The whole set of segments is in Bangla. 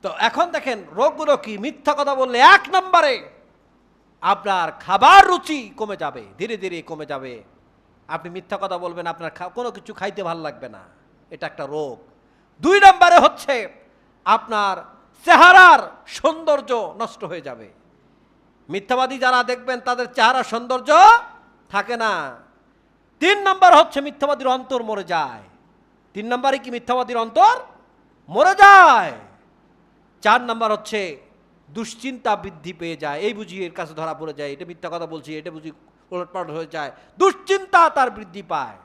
তো এখন দেখেন রোগগুলো কি? মিথ্যা কথা বললে এক নম্বরে আপনার খাবার রুচি কমে যাবে, ধীরে ধীরে কমে যাবে। আপনি মিথ্যা কথা বলবেন, আপনার কোনো কিছু খাইতে ভালো লাগবে না, এটা একটা রোগ। দুই নম্বরে হচ্ছে আপনার চেহারার সৌন্দর্য নষ্ট হয়ে যাবে। মিথ্যাবাদী যারা দেখবেন তাদের চেহারা সৌন্দর্য থাকে না। তিন নম্বর হচ্ছে মিথ্যাবাদীর অন্তর মরে যায়। তিন নম্বরে কি? মিথ্যাবাদীর অন্তর মরে যায়। চার নম্বর হচ্ছে দুশ্চিন্তা বৃদ্ধি পেয়ে যায়। এই বুঝি এর কাছে ধরা পড়ে যায়, এটা মিথ্যা কথা বলছি, এটা বুঝি ওলটপালট হয়ে যায়, দুশ্চিন্তা তার বৃদ্ধি পায়।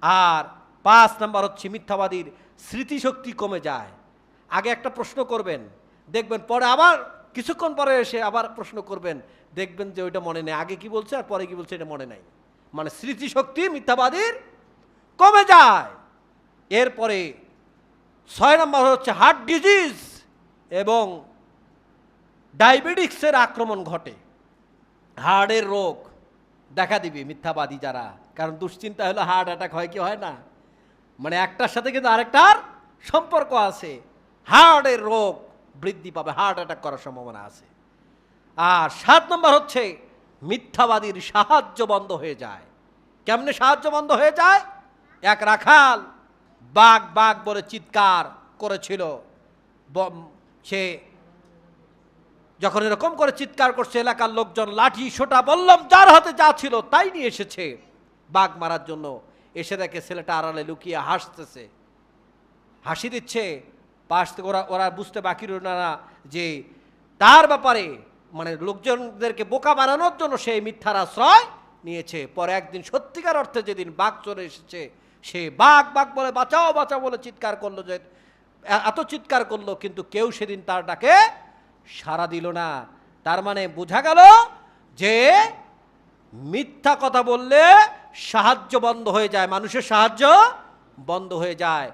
আর পাঁচ নম্বর হচ্ছে মিথ্যাবাদীর স্মৃতিশক্তি কমে যায়। আগে একটা প্রশ্ন করবেন, দেখবেন পরে আবার কিছুক্ষণ পরে এসে আবার প্রশ্ন করবেন, দেখবেন যে ওইটা মনে নেই, আগে কি বলছে আর পরে কি বলছে এটা মনে নাই। মানে স্মৃতিশক্তি মিথ্যাবাদীর কমে যায়। এরপরে ৬ নম্বর হচ্ছে হার্ট ডিজিজ এবং ডায়াবেটিক্সের আক্রমণ ঘটে। হার্টের রোগ দেখা দিবে মিথ্যাবাদী যারা, কারণ দুশ্চিন্তা হলো হার্ট অ্যাটাক হয় কি হয় না, মানে একটার সাথে কিন্তু আরেকটার সম্পর্ক আছে। হার্টের রোগ বৃদ্ধি পাবে, হার্ট অ্যাটাক করার সম্ভাবনা আছে। আর ৭ নম্বর হচ্ছে মিথ্যাবাদীর সাহায্য বন্ধ হয়ে যায়। কেমনে সাহায্য বন্ধ হয়ে যায়? এক রাখাল বাঘ বাঘ বলে চিৎকার করেছিল, সে যখন এরকম করে চিৎকার করছে এলাকার লোকজন লাঠি সোটা বললাম যার হাতে যা ছিল তাই নিয়ে এসেছে বাঘ মারার জন্য। এসে দেখে ছেলেটা আড়ালে লুকিয়ে হাসতেছে, হাসি দিচ্ছে। পাশ থেকে ওরা বুঝতে বাকি রইল না যে তার ব্যাপারে মানে লোকজনদেরকে বোকা বানানোর জন্য সেই মিথ্যার আশ্রয় নিয়েছে। পরে একদিন সত্যিকার অর্থে যেদিন বাঘ চলে এসেছে, সে বাঘ বাঘ বলে বাঁচাও বাঁচাও বলে চিৎকার করলো, যে এত চিৎকার করলো, কিন্তু কেউ সেদিন তার ডাকে সাড়া দিল না। তার মানে বোঝা গেল যে মিথ্যা কথা বললে সাহায্য বন্ধ হয়ে যায়, মানুষের সাহায্য বন্ধ হয়ে যায়।